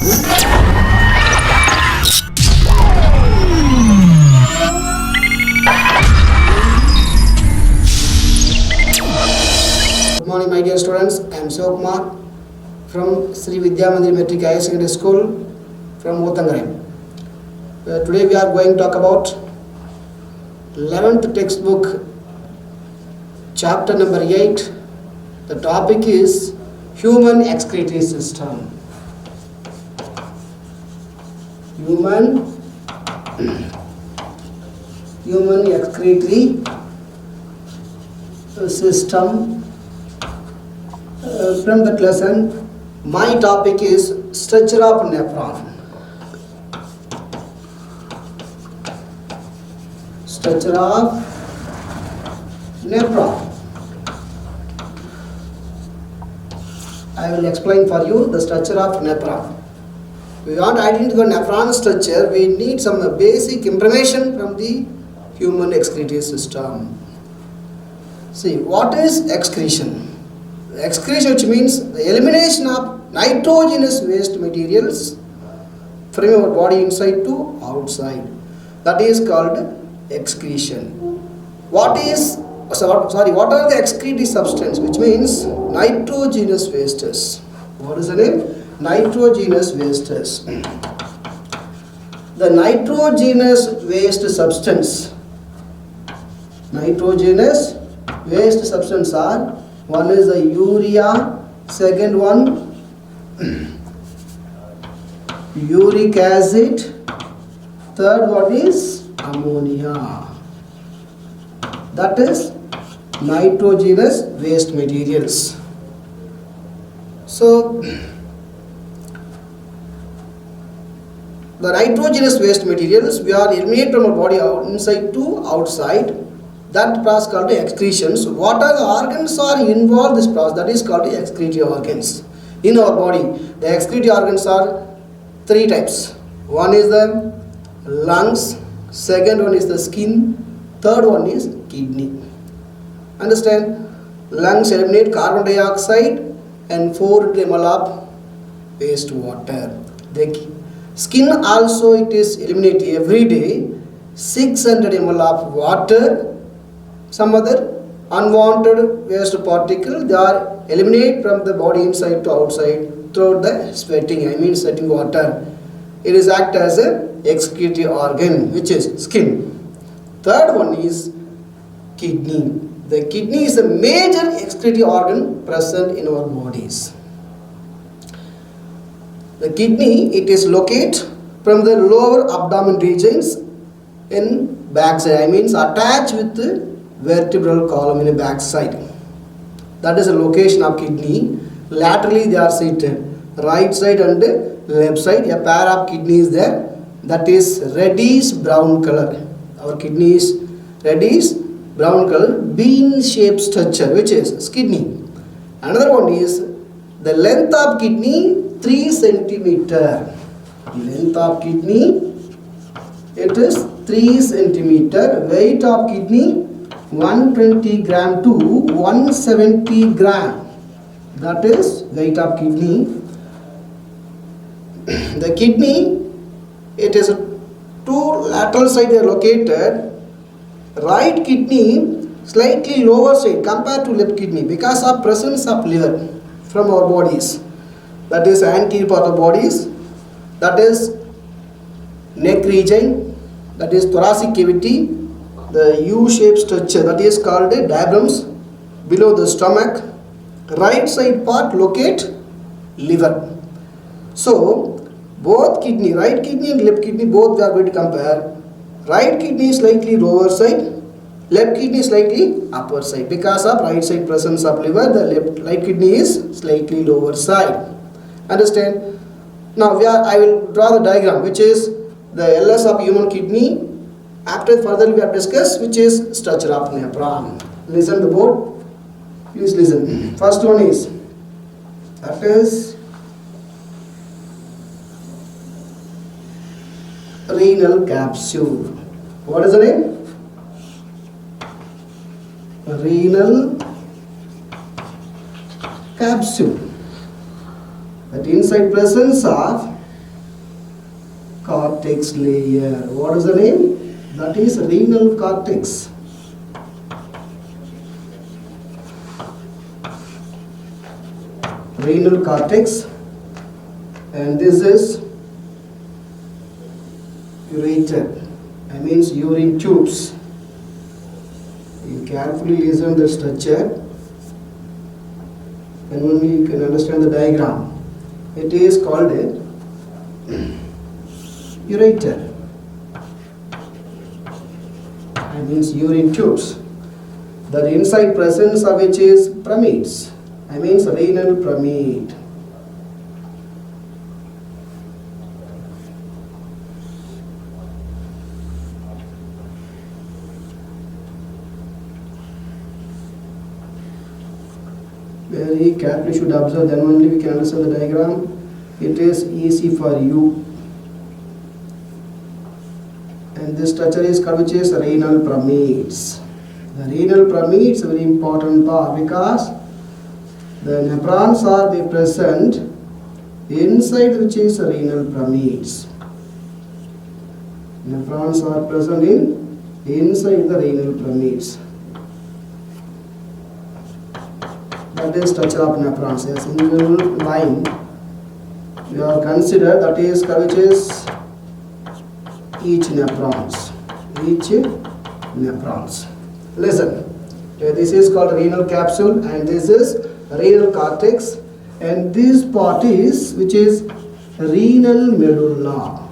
Good morning, my dear students. I am M.SIVAKUMAR from Sri Vidya Mandir Metric Higher Secondary School from Uttangarai. Today we are going to talk about 11th textbook, chapter number 8. The topic is human excretory system. Human excretory system. From that lesson, my topic is structure of nephron. Structure of nephron. I will explain for you the structure of nephron. We want to identify nephron structure. We need some basic information from the human excretory system. See, what is excretion? Excretion, which means the elimination of nitrogenous waste materials from your body inside to outside. That is called excretion. What are the excretory substance? Which means nitrogenous wastes. What is the name? Nitrogenous wastes. The nitrogenous waste substance. Nitrogenous waste substance are: one is the urea, second one uric acid, third one is ammonia. That is nitrogenous waste materials. So the nitrogenous waste materials we are eliminate from our body inside to outside. That process called the excretions. What are the organs are involved in this process? That is called the excretory organs. In our body, the excretory organs are three types. One is the lungs, second one is the skin, third one is kidney. Understand? Lungs eliminate carbon dioxide and 4 ml of waste water. The skin also it is eliminate every day 600 ml of water. Some other unwanted waste particle they are eliminated from the body inside to outside through the sweating water. It is act as a excretory organ, which is skin. Third one is kidney. The kidney is a major excretory organ present in our bodies. The kidney it is located from the lower abdomen regions in backside. Attached with the vertebral column in the back side. That is the location of kidney. Laterally they are seated. Right side and left side. A pair of kidneys there. That is reddish brown color. Our kidney is reddish brown color, bean shaped structure, which is kidney. Another one is the length of kidney 3 centimeter. Length of kidney it is 3 centimeter. Weight of kidney 120 gram to 170 gram. That is weight of kidney. The kidney, it is 2 lateral sides are located. Right kidney slightly lower side compared to left kidney because of presence of liver from our bodies. That is anterior part of bodies. That is neck region. That is thoracic cavity. The U-shaped structure that is called diaphragms below the stomach. Right side part locate liver. So both kidney, right kidney and left kidney, both we are going to compare. Right kidney is slightly lower side, left kidney is slightly upper side. Because of right side presence of liver, the right kidney is slightly lower side. Understand? Now I will draw the diagram, which is the LS of human kidney. After further we have discussed, which is structure of nephron. Listen to the board. Please listen. First one is, that is renal capsule. What is the name? Renal capsule. That inside presence of cortex layer. What is the name? That is renal cortex. Renal cortex, and this is ureter. That means urine tubes. You carefully listen to the structure, and only you can understand the diagram. It is called a ureter. That means urine tubes. The inside presence of which is pyramids. That means renal pyramid. Very carefully should observe, then only we can understand the diagram. It is easy for you. And this structure is called, which is renal pyramids. The renal pyramids is a very important part because the nephrons are be present inside, which is renal pyramids. Nephrons are present inside the renal pyramids. That is structure of nephrons. A single line we are considered, that is which is each nephrons. Listen, this is called renal capsule, and this is renal cortex, and this part is which is renal medulla.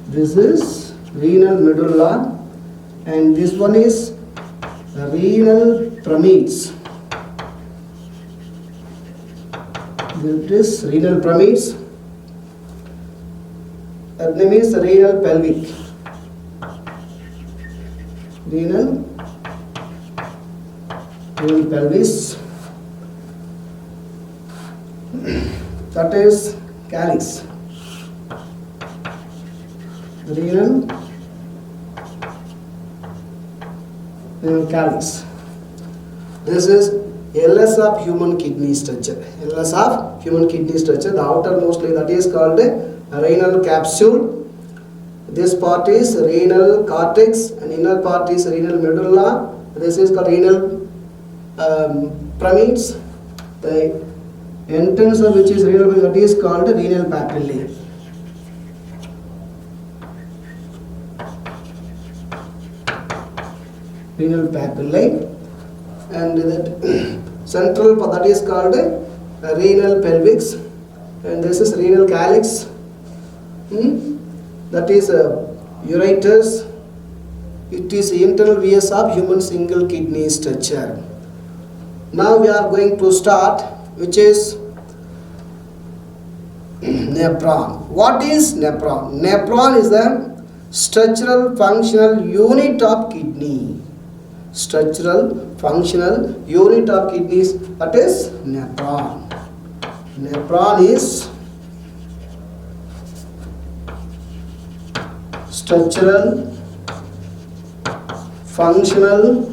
This is renal medulla, and this one is renal pyramids. This is renal pyramids. That name is renal pelvic. Renal pelvis. That is calyx. Renal calyx. This is LS of human kidney structure. LS of human kidney structure. The outermost layer, that is called a renal capsule. This part is renal cortex, and inner part is renal medulla. This is called renal pyramids. The entrance of which is renal, that is called renal papillae. Renal papillae, and that central part, that is called renal pelvis, and this is renal calyx. That is ureters. It is internal views of human single kidney structure. Now we are going to start, which is nephron. What is nephron? Nephron is the structural functional unit of kidney. Structural functional unit of kidneys. That is nephron. Nephron is structural functional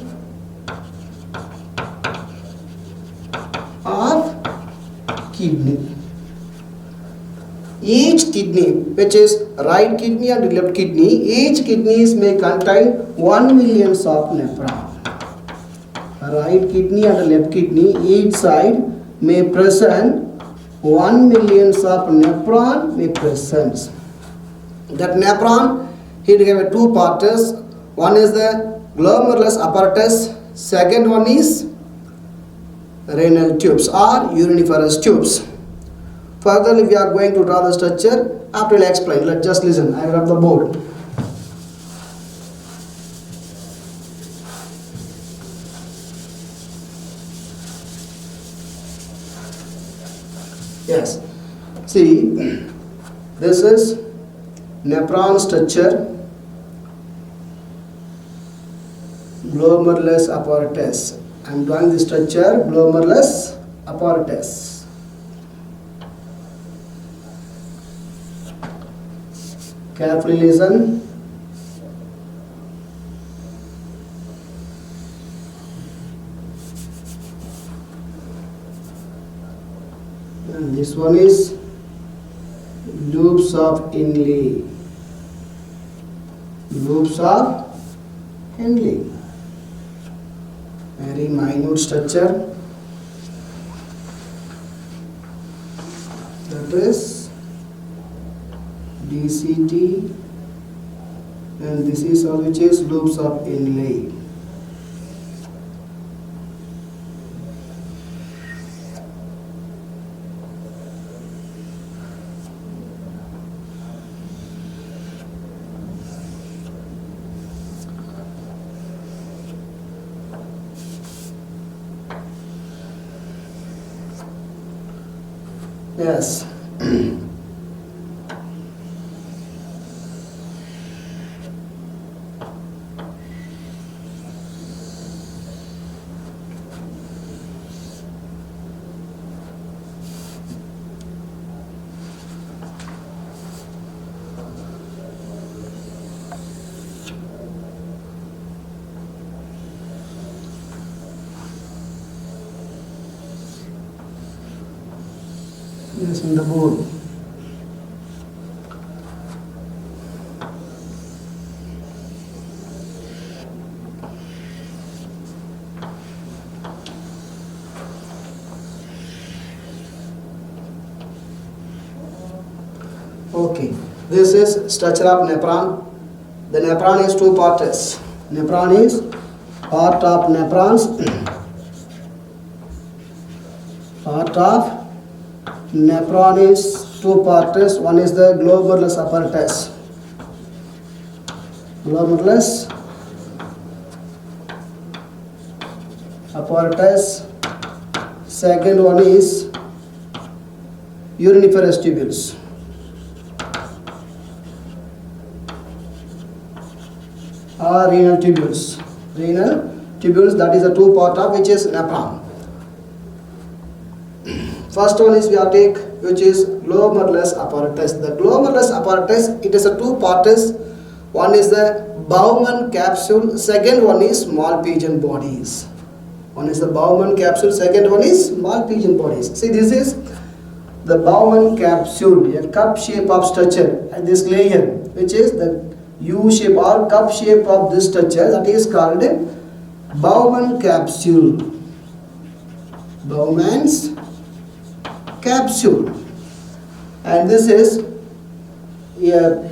of kidney. Each kidney, which is right kidney and left kidney, each kidneys may contain 1 million of nephron. Right kidney and left kidney, each side may present 1 million of nephron may present. That nephron, here we have two parts. One is the glomerulus apparatus. Second one is renal tubes or uriniferous tubes. Further, we are going to draw the structure. After I will explain. Let's just listen. I have the board. Yes. See, this is nephron structure. Glomerulus apparatus. I am drawing the structure. Glomerulus apparatus. Carefully listen. And this one is loops of inlay. Loops of inlay. Very minute structure. That is DCT, and this is all which is loops of inlay. Yes. Yes, in the board. Okay, this is structure of nephron. The nephron is two parts. Nephron is part of nephrons. Part of nephron is two parts. One is the glomerulus apparatus. Glomerulus apparatus. Second one is uriniferous tubules. Or renal tubules. Renal tubules, that is the two part of which is nephron. First one is we are take which is glomerulus apparatus. The glomerulus apparatus, it is a two parts. One is the Bowman capsule. Second one is small pigeon bodies. One is the Bowman capsule. Second one is small pigeon bodies. See, this is the Bowman capsule, a cup shape of structure. And this layer, which is the U shape or cup shape of this structure, that is called Bowman capsule. Bowman's capsule. And this is a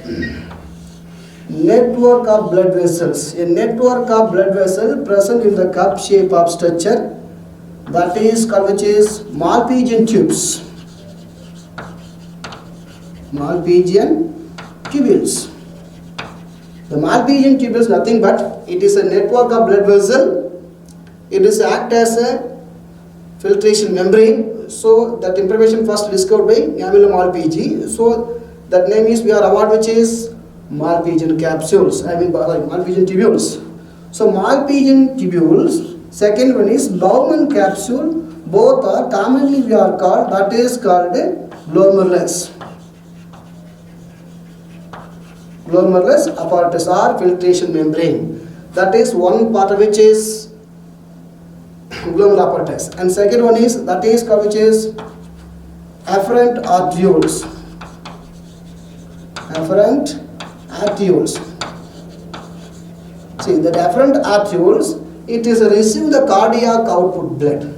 network of blood vessels. A network of blood vessels present in the cup shape of structure, that is called, which is Malpighian tubes. Malpighian tubules. The Malpighian tube is nothing but it is a network of blood vessel. It is act as a filtration membrane. So that information first discovered by Emil Malpighi. So that name is we are award which is Malpighian capsules. Malpighian tubules. So Malpighian tubules. Second one is Bowman capsule. Both are commonly we are called, that is called glomerulus. Glomerulus apparatus or filtration membrane. That is one part of which is glomerular apparatus. And second one is, that is called, which is afferent arterioles. Afferent arterioles. See, the afferent arterioles, it is receive the cardiac output blood.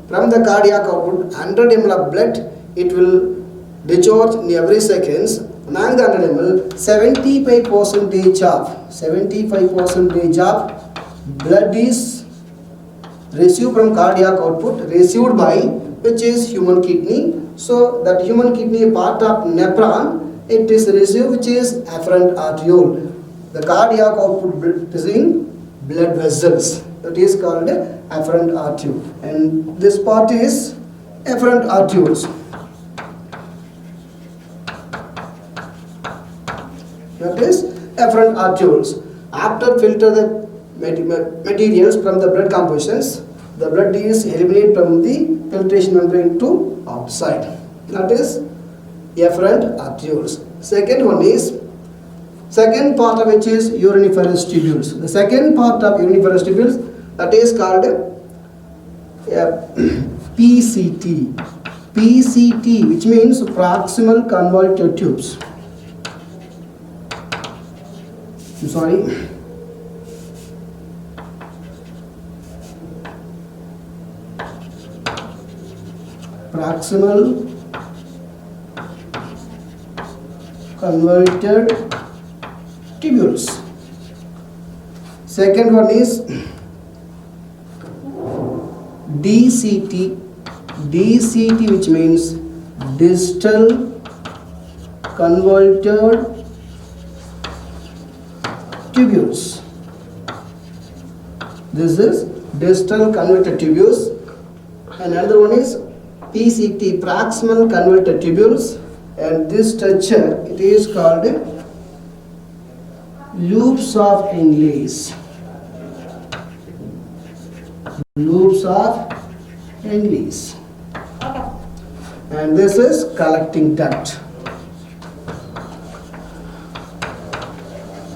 From the cardiac output, 100 ml of blood, it will discharge in every seconds. Among the 100 ml, 75% of blood is received from cardiac output, received by which is human kidney. So that human kidney part of nephron, it is received which is afferent arteriole. The cardiac output is in blood vessels, that is called afferent arteriole, and this part is afferent arterioles. That is afferent arterioles. After filter the materials from the blood compositions, the blood is eliminated from the filtration membrane to outside. That is afferent arterioles. Second one is, second part of which is uriniferous tubules. The second part of uriniferous tubules, that is called PCT. PCT, which means proximal convoluted tubes. I'm sorry. Proximal convoluted tubules. Second one is DCT. DCT, which means distal convoluted tubules. This is distal convoluted tubules. And another one is PCT, proximal convoluted tubules. And this structure, it is called loops of Englis. Loops of Englis. And this is collecting duct.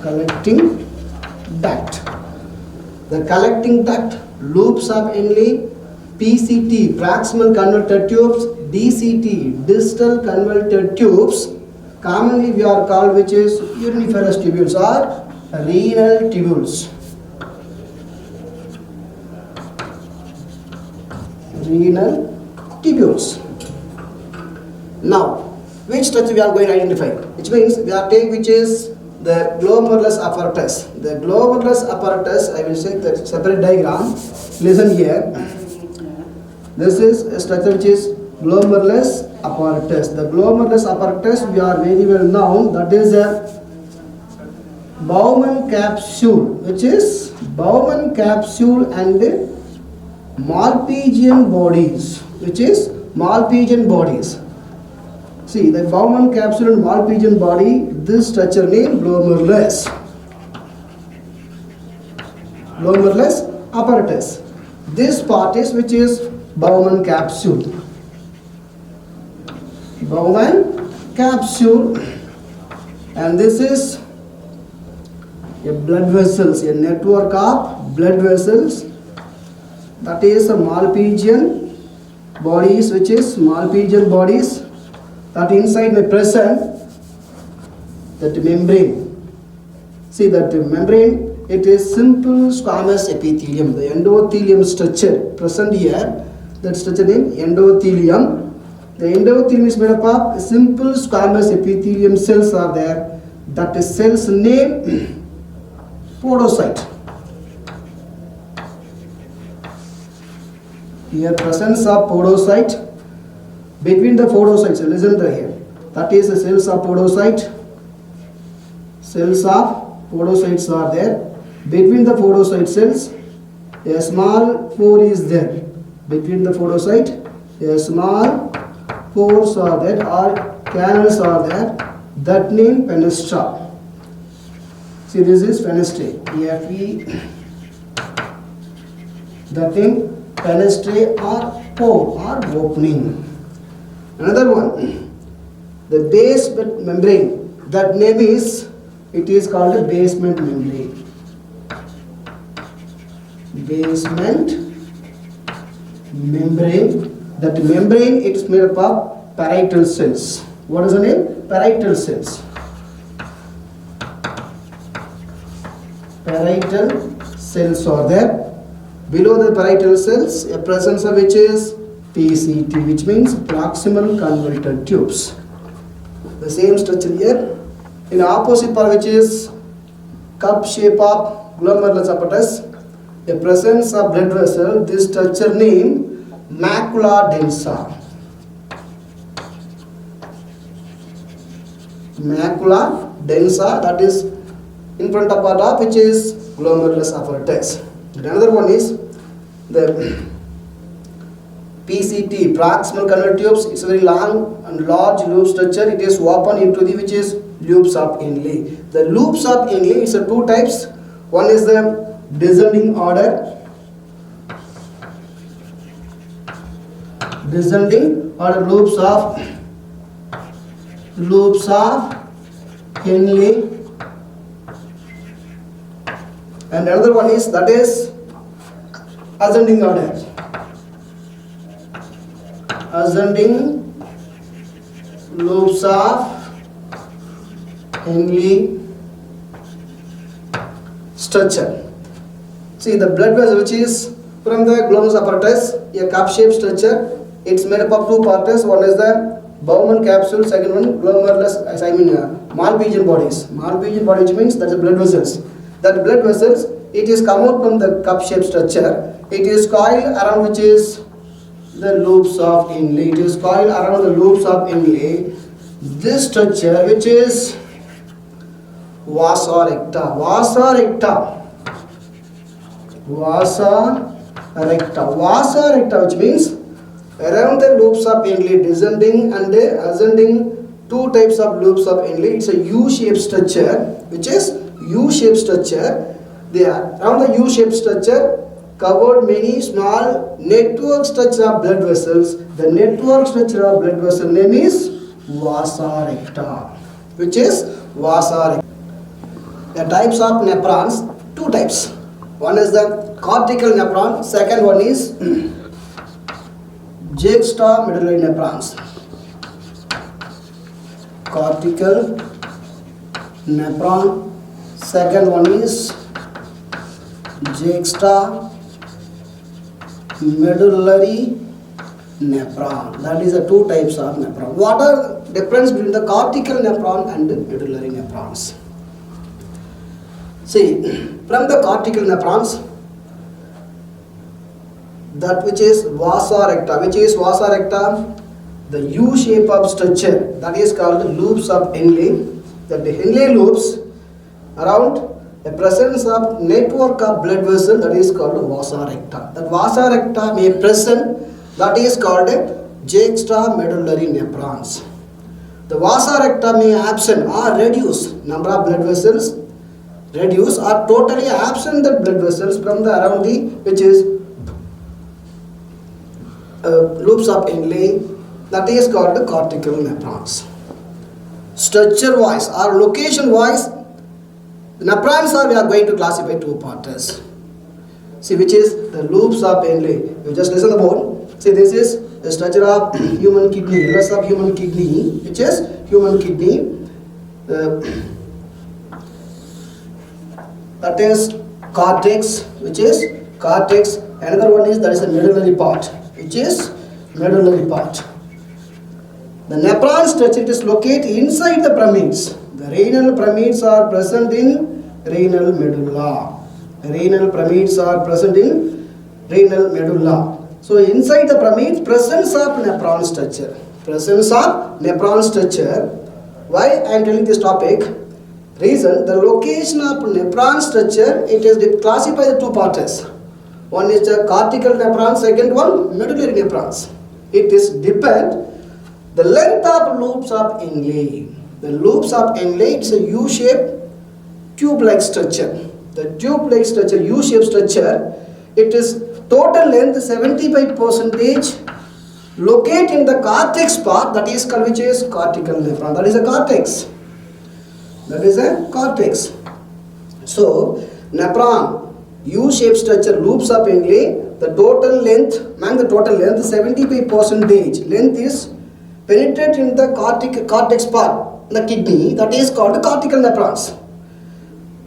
Collecting duct. The collecting duct, loops of Englis, PCT, proximal convoluted tubes, DCT, distal convoluted tubes, commonly we are called, which is uriniferous tubules or renal tubules. Renal tubules. Now, which structure we are going to identify? Which means we are taking, which is the glomerulus apparatus. The glomerulus apparatus, I will say the separate diagram. Listen here. This is a structure which is glomerulus apparatus. The glomerulus apparatus, we are very well known, that is a Bowman capsule, which is Bowman capsule and Malpighian bodies, which is Malpighian bodies. See, the Bowman capsule and Malpighian body, this structure named glomerulus. Glomerulus apparatus. This part is, which is Bowman capsule. Bowman capsule. And this is a blood vessels, a network of blood vessels. That is a Malpighian bodies, which is Malpighian bodies. That inside may present that membrane. See that membrane, it is simple squamous epithelium. The endothelium structure present here, that structure named endothelium. The endothelium is made up of simple squamous epithelium cells are there. That is cells name podocyte. Here presence of podocyte. Between the podocytes, listen to here. That is the cells of podocyte. Cells of podocytes are there. Between the podocyte cells, a small pore is there. Between the podocyte, a small pores are there or canals are there. That name fenestra. See, this is fenestrae. Fe. That name fenestrae or pore or opening. Another one, the basement membrane. That name is, it is called a basement membrane. Basement membrane. That membrane, it is made up of parietal cells. What is the name? Parietal cells. Parietal cells are there. Below the parietal cells, a presence of which is PCT, which means proximal convoluted tubes. The same structure here. In opposite part, which is cup shape of glomerulus apparatus, a presence of blood vessel. This structure name macula densa. Macula densa, that is in front of part of which is glomerulus apparatus. Another one is the PCT, proximal convoluted tubes. It's a very long and large loop structure. It is open into the, which is loops of Englis. The loops of Englis is a two types. One is the descending order. Descending order loops of Englis. And another one is, that is ascending order. ascending lobes of Henle structure. See the blood vessel which is from the glomerulus apparatus, a cup-shaped structure. It's made up of two parts. One is the Bowman capsule, second one glomerulus, Malpighian bodies. Malpighian body, which means that's the blood vessels. That blood vessels, it is come out from the cup-shaped structure. It is coiled around which is the loops of Henle. It is coiled around the loops of Henle. This structure which is vasa recta. Vasa recta. Vasa recta. Vasa recta, which means around the loops of Henle, descending and ascending, two types of loops of Henle. It's a U-shaped structure, which is U-shaped structure. Around the U-shaped structure covered many small network structure of blood vessels. The network structure of blood vessel name is vasa recta, which is vasa recta. The types of nephrons, two types. One is the cortical nephron, second one is juxtamedullary nephrons. Cortical nephron, second one is juxtamedullary nephron. That is the two types of nephron. What are the difference between the cortical nephron and the medullary nephrons? See, from the cortical nephrons, that which is vasa recta, the U shape of structure, that is called loops of Henle. That the Henle loops around the presence of network of blood vessel, that is called vasa recta. That vasa recta may present, that is called juxtamedullary nephrons. The vasa recta may absent or reduce number of blood vessels, reduce or totally absent the blood vessels from the around the which is loops of Henle, that is called cortical nephrons. Structure wise or location wise, the nephrons we are going to classify two parts. See, which is the loops of Henle. You just listen about. See, this is the structure of human kidney, rest of human kidney, which is human kidney. That is cortex, which is cortex. Another one is that is a medullary part, which is medullary part. The nephron structure, it is located inside the pyramids. The renal pyramids are present in renal medulla. Renal pyramids are present in renal medulla. So inside the pyramid, presence of nephron structure. Presence of nephron structure. Why I am telling this topic? Reason, the location of nephron structure, it is classified in two parts. One is the cortical nephron, second one medullary nephrons. It is depend the length of loops of Henle. The loops of Henle, it's a U-shaped tube-like structure. The tube-like structure, U-shaped structure, it is total length 75% locate in the cortex part, that is called, which is cortical nephron. That is a cortex. That is a cortex. So, nephron, U-shaped structure, loops of Henle, the total length, 75% length is penetrate in the cortex part, the kidney, that is called cortical nephrons.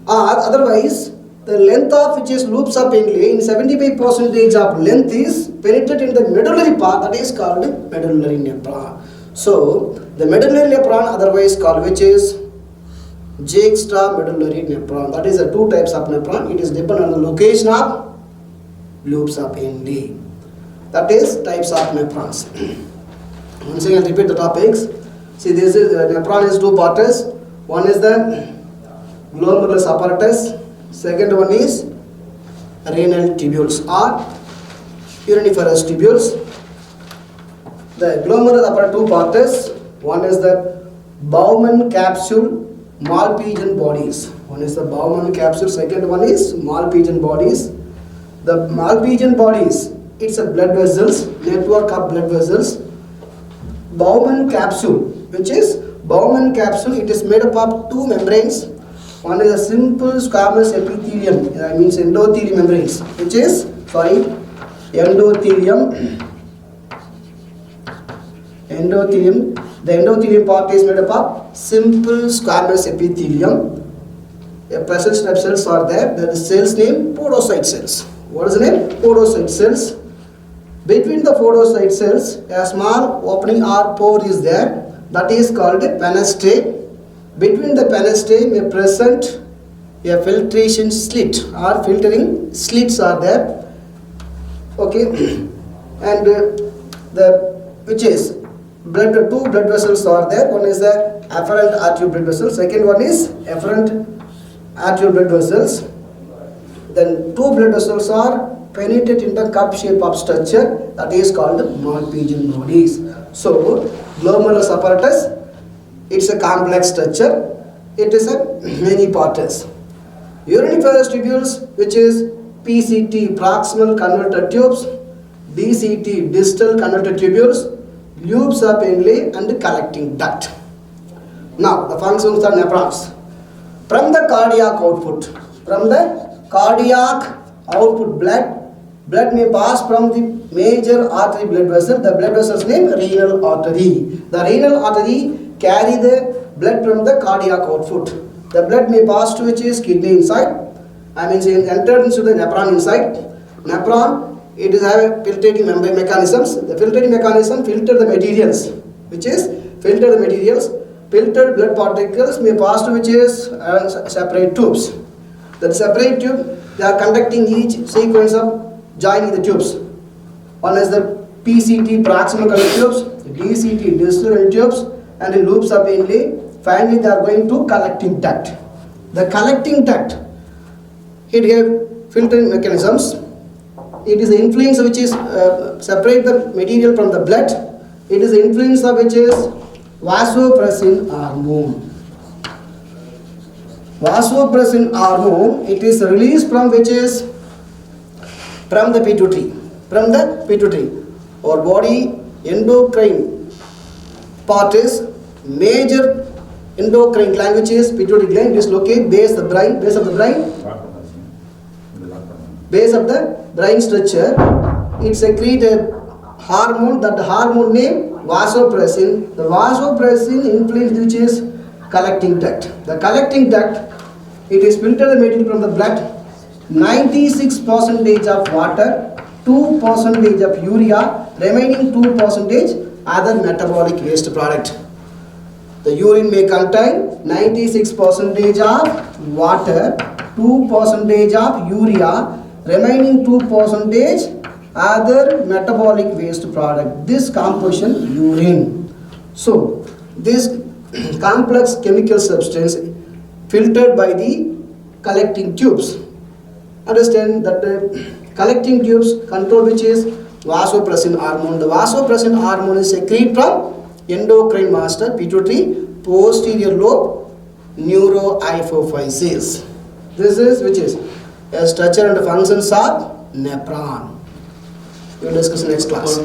Or otherwise, the length of which is loops of Henle in 75% of length is penetrate in the medullary part, that is called medullary nephron. So, the medullary nephron otherwise called which is juxtamedullary nephron. That is the two types of nephron. It is dependent on the location of loops of Henle. That is types of nephrons. Once again, repeat the topics. See, this is nephron is two parts. One is the glomerulus apparatus. Second one is renal tubules or uriniferous tubules. The glomerulus apparatus two parts. One is the Bowman capsule, Malpighian bodies. One is the Bowman capsule. Second one is Malpighian bodies. The Malpighian bodies, it's a blood vessels, network of blood vessels. Bowman capsule, which is Bowman capsule, it is made up of two membranes. One is a simple squamous epithelium, that means endothelium membranes, which is, endothelium endothelium. The endothelium part is made up of simple squamous epithelium. A presence of cells are there. The cells name podocyte cells. What is the name? Podocyte cells. Between the podocyte cells, a small opening or pore is there. That is called fenestrae. Between the fenestrae may present a filtration slit or filtering slits are there. Okay, and which is two blood vessels are there. One is the afferent arterial blood vessel. Second one is afferent arterial blood vessels. Then two blood vessels are penetrate into cup shape of structure that is called Malpighian bodies. So glomerulus apparatus, it's a complex structure. It is a many parts. Uriniferous tubules, which is PCT, proximal converter tubes, DCT, distal converter tubules, lobes of Henle and collecting duct. Now the functions are nephrons. From the cardiac output, blood may pass from the major artery blood vessel. The blood vessel's name renal artery. The renal artery carry the blood from the cardiac output. The blood may pass to which is kidney inside. Entered into the nephron inside. Nephron, it is have filtrating mechanisms. The filtrating mechanism filter the materials, which is filter the materials. Filtered blood particles may pass to which is separate tubes. The separate tube, they are conducting each sequence of joining the tubes. One is the PCT, proximal converter tubes, DCT, distal tubes, and the loops of Henle. Finally, they are going to collecting duct. The collecting duct, it have filtering mechanisms. It is the influence which is separate the material from the blood. It is the influence of which is vasopressin hormone. Vasopressin hormone, it is released from which is from the pituitary. From the pituitary. Our body endocrine part is major endocrine gland, which is pituitary gland. It is located base of the brain, base of the brain structure. It secretes a hormone, that hormone name vasopressin. The vasopressin influence which is collecting duct. The collecting duct, it is filtered the material from the blood. 96% of water, 2% of urea, remaining 2% other metabolic waste product. The urine may contain 96% of water, 2% of urea, remaining 2% other metabolic waste product. This composition urine. So this complex chemical substance filtered by the collecting tubes. Understand that the collecting tubes control which is vasopressin hormone. The vasopressin hormone is secreted from endocrine master, pituitary, posterior lobe, neurohypophysis. This is which is a structure and functions of nephron. We will discuss in next class.